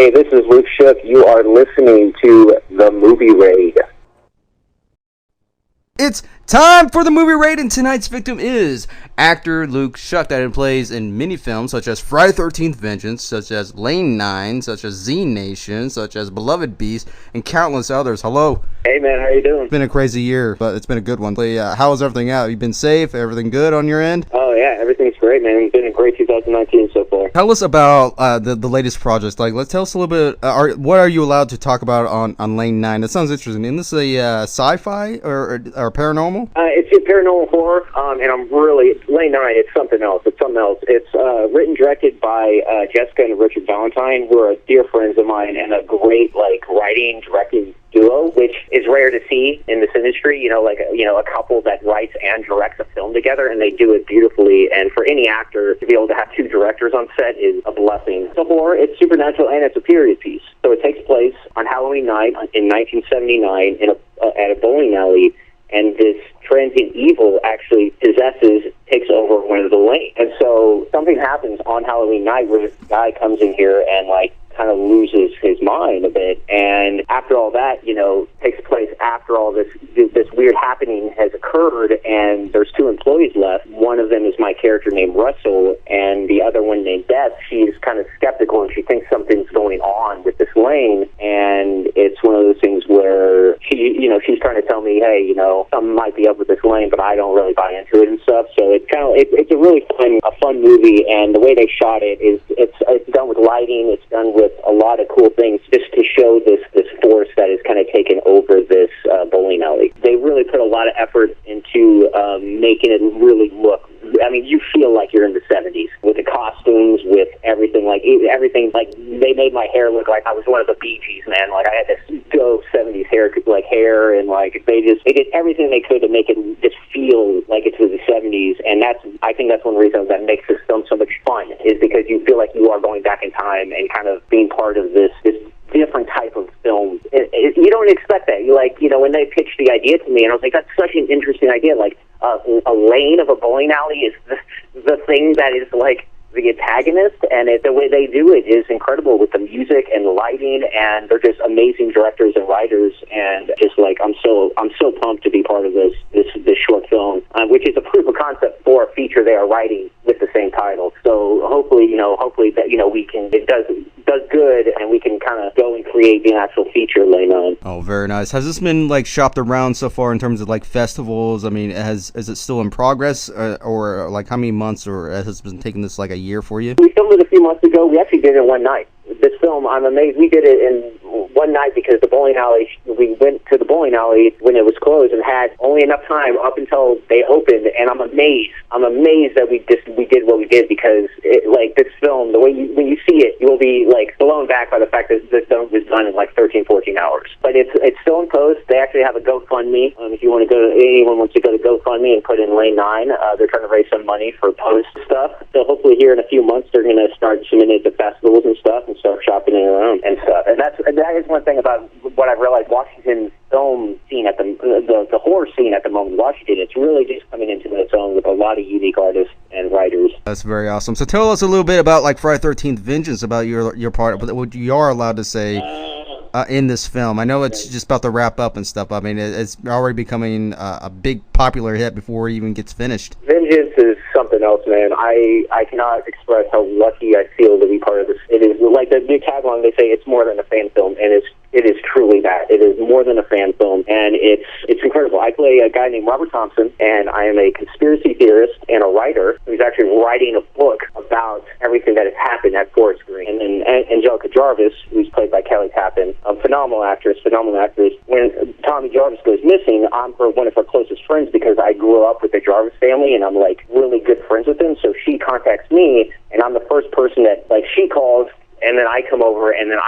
Hey, this is Luke Schuck. You are listening to The Movie Raid. It's time for the movie raid, and tonight's victim is actor Luke Schuck, that plays in many films such as Friday the 13th Vengeance, such as Lane 9, such as Z Nation, such as Beloved Beast, and countless others. Hello. Hey, man, how you doing? It's been a crazy year, but it's been a good one. How is everything out? You been safe? Everything good on your end? Oh, yeah, everything's great, man. It's been a great 2019 so far. Tell us about the latest projects. Let's tell us a little bit. What are you allowed to talk about on Lane 9? That sounds interesting. Isn't this a sci-fi or paranormal? It's a paranormal horror, and I'm really Lane 9. It's something else. It's written, directed by Jessica and Richard Valentine, who are dear friends of mine and a great writing, directing duo, which is rare to see in this industry. A couple that writes and directs a film together, and they do it beautifully. And for any actor to be able to have two directors on set is a blessing. It's a horror, it's supernatural, and it's a period piece. So it takes place on Halloween night in 1979 at a bowling alley. And this transient evil actually takes over one of the lanes. And so something happens on Halloween night where this guy comes in here and kind of loses his mind a bit. And after all that, takes place after all this weird happening has occurred, and there's two employees left. One of them is my character named Russell, and the other one named Beth. She's kind of skeptical, and she thinks something's going on with this lane. And it's one of those things where she's trying to tell me, hey, something might be up with this lane, but I don't really buy into it and stuff. So it's a really fun movie, and the way they shot it is it's done with lighting. It's done with a lot of cool things just to show this force that is kind of taken over this bowling alley. They really put a lot of effort into making it really look. I mean, you feel like you're in the 70s with the costumes, with everything. They made my hair look like I was one of the Bee Gees, man. I had this dope 70s hair, and they did everything they could to make it just feel like it was the 70s. And I think that's one reason that makes this film so much fun, is because you feel like you are going back in time and kind of being part of this different type of film. You don't expect that. When they pitched the idea to me, and I was like, that's such an interesting idea. A lane of a bowling alley is the thing that is the antagonist, and the way they do it is incredible with the music and the lighting, and they're just amazing directors and writers. And just I'm so pumped to be part of this short film, which is a proof of concept for a feature they are writing with the same title. So hopefully that it does good, and we can kind of go and create the actual feature later on. Oh, very nice. Has this been shopped around so far in terms of festivals? I mean, is it still in progress, or how many months, or has it been taking this a year for you? We filmed it a few months ago. We actually did it in one night. This film, I'm amazed. We did it in one night because the bowling alley, we went to the bowling alley when it was closed and had only enough time up until they opened, and I'm amazed that we did what we did, because this film, the way when you see it, you will be blown back by the fact that this film was done in 13, 14 hours. But it's still in post. They actually have a GoFundMe. If anyone wants to go to GoFundMe and put in Lane 9, they're trying to raise some money for post stuff. So hopefully here in a few months they're going to start submitting it to festivals and stuff, and start shopping it around and stuff. And that is one thing about what I've realized. Washington's film scene the horror scene at the moment in Washington, it's really just coming into its own with a lot of unique artists and writers. That's very awesome. So tell us a little bit about Friday the 13th Vengeance, about your part, but what you are allowed to say in this film. I know it's just about to wrap up and stuff. I mean, it's already becoming a big popular hit before it even gets finished. Vengeance is something else, man. I cannot express how lucky I feel to be part of this. It is like the new tagline, they say it's more than a fan film, and it is truly that. It is more than a fan film, and it's incredible. I play a guy named Robert Thompson, and I am a conspiracy theorist and a writer who's actually writing a book about everything that has happened at Forest Green. And then Angelica Jarvis, who's played by Kelly Tappan, a phenomenal actress. When Tommy Jarvis goes missing, I'm one of her closest friends because I grew up with the Jarvis family, and I'm really good friends with them. So she contacts me, and I'm the first person that she calls. And then I come over, and then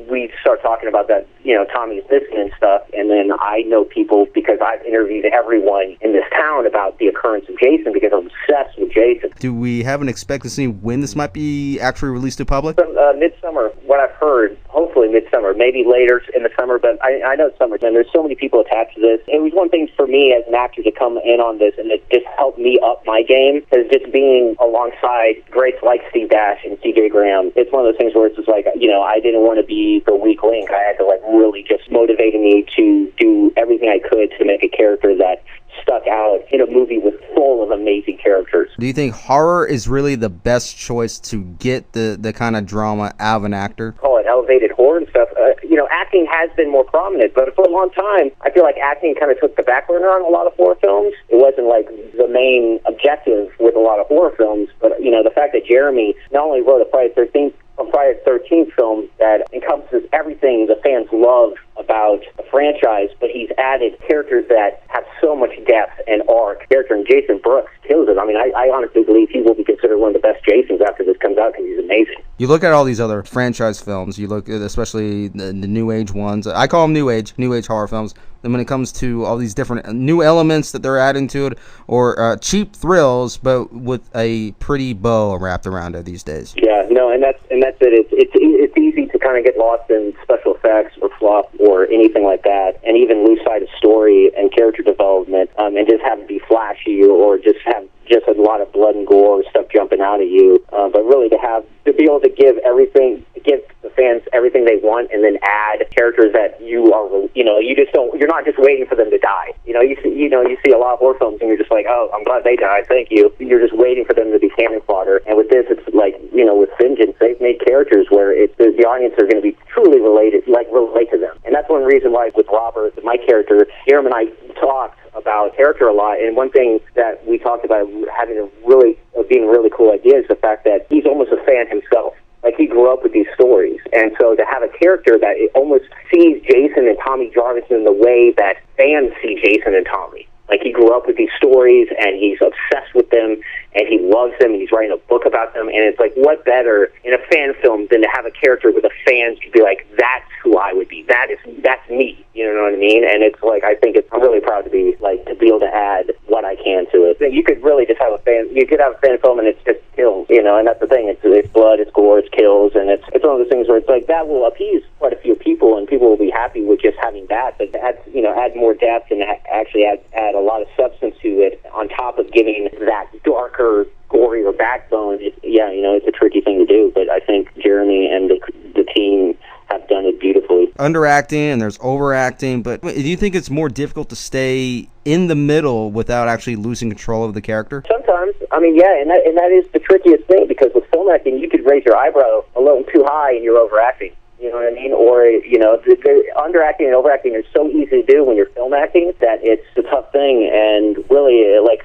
we start talking about that, Tommy's missing and stuff. And then I know people because I've interviewed everyone in this town about the occurrence of Jason because I'm obsessed with Jason. Do we have an expectancy when this might be actually released to public? Midsummer, what I've heard, hopefully midsummer, maybe later in the summer, but I know it's summer, and there's so many people attached to this. It was one thing for me as an actor to come in on this, and it just helped me up my game, because just being alongside greats like Steve Dash and C.J. Graham, it's one of those things where it's just like, I didn't want to be the weak link. I had to really just motivate me to do everything I could to make a character that stuck out in a movie with full of amazing characters. Do you think horror is really the best choice to get the kind of drama out of an actor? Call it elevated horror and stuff. Acting has been more prominent, but for a long time, I feel like acting kind of took the back burner on a lot of horror films. It wasn't the main objective with a lot of horror films, but the fact that Jeremy not only wrote a Friday the 13th film that encompasses everything the fans love about the franchise, but he's added characters that have so much depth and arc. Character and Jason Brooks kills it. I honestly believe he will be considered one of the best Jasons after this comes out because he's amazing. You look at all these other franchise films, you look at especially the New Age ones. I call them New Age horror films. And when it comes to all these different new elements that they're adding to it, or cheap thrills, but with a pretty bow wrapped around it these days. Yeah, no, and that's it. It's easy to kind of get lost in special effects or fluff or anything like that, and even lose sight of story and character development, and just have it be flashy or just have just a lot of blood and gore stuff jumping out at you. But really to be able to give the fans everything they want, and then add characters that you're not just waiting for them to die. You see a lot of horror films and you're just like, oh, I'm glad they died, thank you. You're just waiting for them to be cannon fodder. And with this, it's like, with Vengeance, they've made characters where the audience are going to be truly relate to them. And that's one reason why with Robert, my character, Jeremy and I talked about character a lot, and one thing that we talked about being a really cool idea is the fact that he's almost a fan himself. Like, he grew up with these stories, and so to have a character that almost sees Jason and Tommy Jarvis in the way that fans see Jason and Tommy. Like, he grew up with these stories, and he's obsessed with them, and he loves them, and he's writing a book about them, and it's like, what better in a fan film than to have a character with the fans to be like, that's who I would be. That's me. You know what I mean? And it's like, I'm really proud to be able to add what I can to it. You could really just have a fan film and it's just kills, and that's the thing. It's blood, it's gore, it's kills, and it's one of those things where it's like, that will appease quite a few people, and people will be happy with just having that, but add more depth and actually add a lot of substance to it on top of giving that darker, gorier backbone. It's a tricky thing to do, but I think Jeremy and the team have done it beautifully. Underacting and there's overacting, but do you think it's more difficult to stay in the middle without actually losing control of the character? Sometimes. And that is the trickiest thing, because with film acting, you could raise your eyebrow a little too high and you're overacting. You know what I mean? Or, the underacting and overacting is so easy to do when you're film acting that it's a tough thing. And really,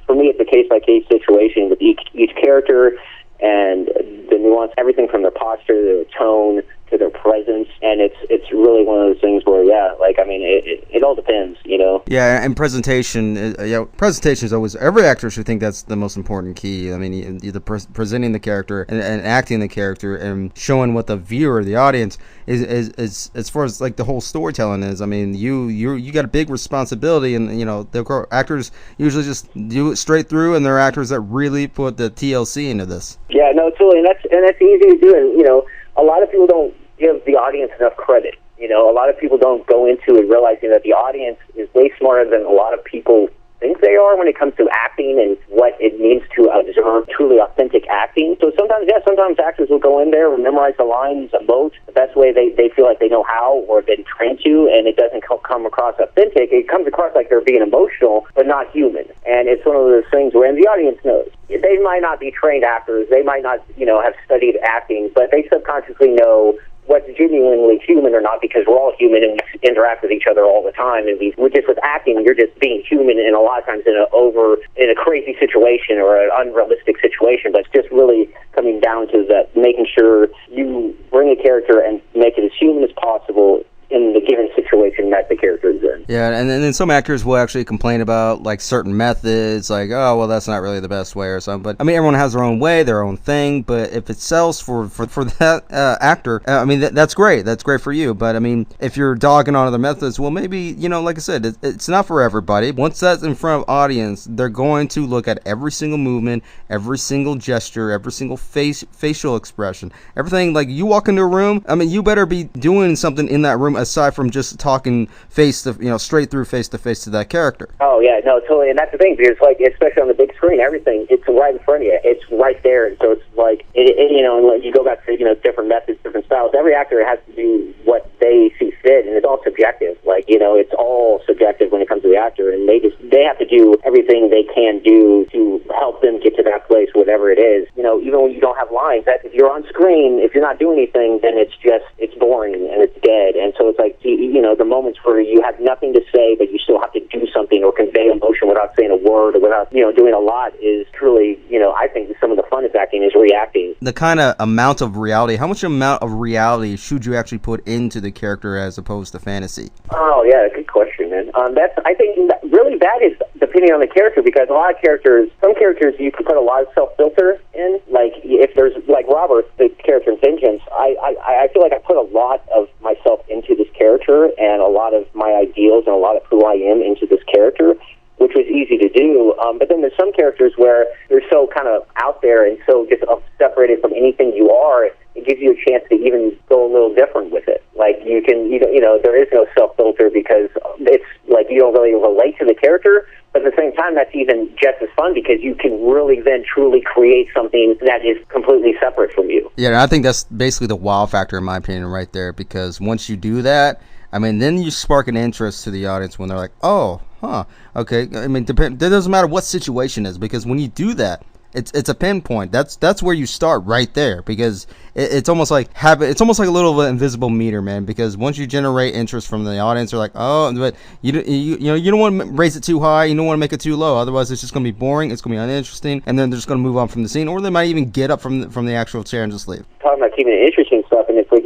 for me, it's a case-by-case situation with each character and the nuance, everything from their posture to their tone to their presence, and it's really one of those things where it all depends, Yeah, and presentation is always, every actor should think that's the most important key. Either presenting the character and acting the character and showing what the viewer, the audience is as far as the whole storytelling is. You got a big responsibility, and the actors usually just do it straight through, and they're actors that really put the TLC into this. Yeah, no, totally, and that's easy to do, and a lot of people don't give the audience enough credit. A lot of people don't go into it realizing that the audience is way smarter than a lot of people think they are when it comes to acting and what it means to observe truly authentic acting. So sometimes actors will go in there and memorize the lines, emote the best way they feel like they know how or been trained to, and it doesn't come across authentic. It comes across like they're being emotional, but not human. And it's one of those things where, and the audience knows, they might not be trained actors, they might not, have studied acting, but they subconsciously know what's genuinely human or not, because we're all human and we interact with each other all the time, and we're just, with acting, you're just being human, and a lot of times in a crazy situation or an unrealistic situation. But it's just really coming down to that, making sure you bring a character and make it as human as possible in the given situation that the character is in. Yeah, and then some actors will actually complain about like certain methods, like, oh, well, that's not really the best way or something. But I mean, everyone has their own way, their own thing. But if it sells for that actor, I mean, that's great. That's great for you. But I mean, if you're dogging on other methods, well, maybe, like I said, it's not for everybody. Once that's in front of audience, they're going to look at every single movement, every single gesture, every single facial expression, everything. Like, you walk into a room, I mean, you better be doing something in that room aside from just talking straight through face to face to that character. Oh yeah, no, totally, and that's the thing, because like, especially on the big screen, everything, it's right in front of you. It's right there, and so it's like, and like, you go back to different methods, different styles. Every actor has to do what they see fit, and it's all subjective. Like, it's all subjective when it comes to the actor, and they have to do everything they can do to help them get to that place, whatever it is. Even when you don't have lines, that if you're on screen, if you're not doing anything, then it's boring and it's dead. And so it's like, the moments where you have nothing to say, but you still have to do something or convey emotion without saying a word or without, doing a lot is truly, I think some of the funnest acting is reacting. The kind of amount of reality, how much amount of reality should you actually put into the character as opposed to fantasy? Oh, yeah, good question, man. I think really that is depending on the character, because a lot of characters, some characters you can put a lot of self-filter in. Like, if there's, like Robert, the character in Vengeance, I feel like I put a lot of myself into this character and a lot of my ideals and a lot of who I am into this character, which was easy to do. But then there's some characters where they're so kind of out there and so just separated from anything you are, it gives you a chance to even go a little different with it. Like, you can, there is no self-filter because it's like you don't really relate to the character, but at the same time, that's even just as fun because you can really then truly create something that is completely separate from you. Yeah, and I think that's basically the wow factor, in my opinion, right there, because once you do that, I mean, then you spark an interest to the audience when they're like, oh, huh, okay. I mean, it doesn't matter what situation is, because when you do that, it's a pinpoint. That's where you start right there, because it's almost like a little bit invisible meter, man. Because once you generate interest from the audience, they're like, oh, but you don't want to raise it too high, you don't want to make it too low. Otherwise, it's just going to be boring. It's going to be uninteresting, and then they're just going to move on from the scene, or they might even get up from the actual chair and just leave. Talking about keeping it interesting stuff, and it's like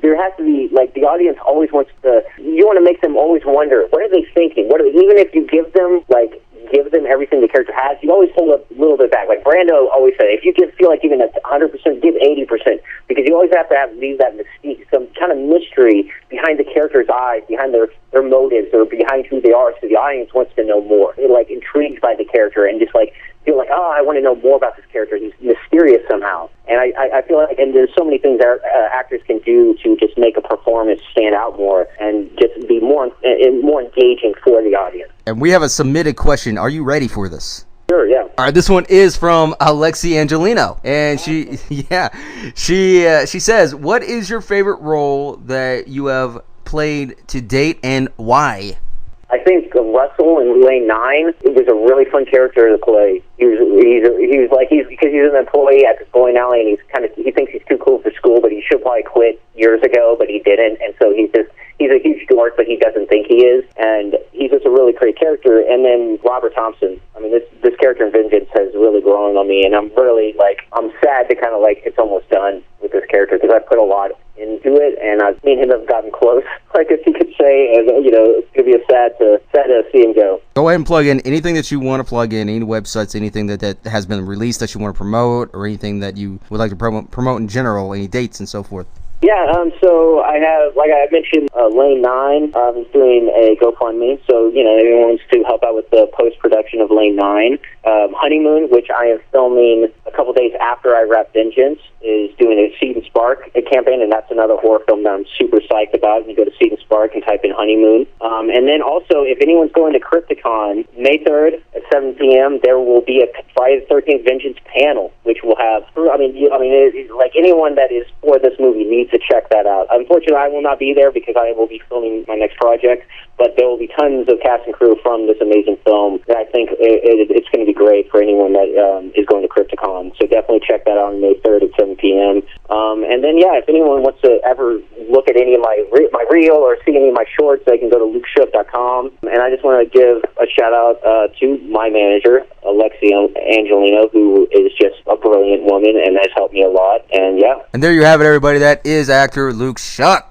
there has to be, like, the audience always wants you want to make them always wonder, what are they thinking? Even if you give them everything the character has, you always hold a little bit back. Like Brando always said, if you feel like giving 100%, give 80%, because you always have to leave that mystique, some kind of mystery behind the character's eyes, behind their motives, or behind who they are, so the audience wants to know more. They're like intrigued by the character and just like feel like, oh, I want to know more about this character. He's mysterious somehow. And I feel like, and there's so many things that actors can do to just make a performance stand out more and just be more engaging for the audience. And we have a submitted question. Are you ready for this? Sure, yeah. All right, this one is from Alexi Angelino, and she says, what is your favorite role that you have played to date, and why? I think Russell in Lane 9, it was a really fun character to play. Because he's an employee at this bowling alley, and he thinks he's too cool for school, but he should probably quit years ago, but he didn't, and so he's a huge dork, but he doesn't think he is, and he's just a really great character. And then Robert Thompson, I mean, this character in Vengeance has really grown on me, and I'm really, I'm sad to kind of, it's almost done with this character, because I put a lot into it, and me and him have gotten close, I guess you could say, and, it's going to be sad to see him go. Go ahead and plug in anything that you want to plug in, any websites, anything that has been released that you want to promote, or anything that you would like to promote in general, any dates and so forth. Yeah, so I have, like I mentioned, Lane 9 is doing a GoFundMe, so, anyone wants to help out with the post-production of Lane 9. Honeymoon, which I am filming a couple days after I wrap Vengeance, is doing a Seed and Spark campaign, and that's another horror film that I'm super psyched about. You go to Seed and Spark and type in Honeymoon. And then also, if anyone's going to Crypticon, May 3rd at 7 p.m., there will be a Friday the 13th Vengeance panel, which will have, anyone that is for this movie needs to check that out. Unfortunately, I will not be there because I will be filming my next project, but there will be tons of cast and crew from this amazing film that I think it's going to be great for anyone that is going to Crypticon. So definitely check that out on May 3rd at 7 p.m. And then, if anyone wants to ever look at any of my reel or see any of my shorts, they can go to LukeSchuck.com. And I just want to give a shout-out to my manager, Alexi Angelino, who is just a brilliant woman and has helped me a lot. And, yeah. And there you have it, everybody. That is actor Luke Schuck.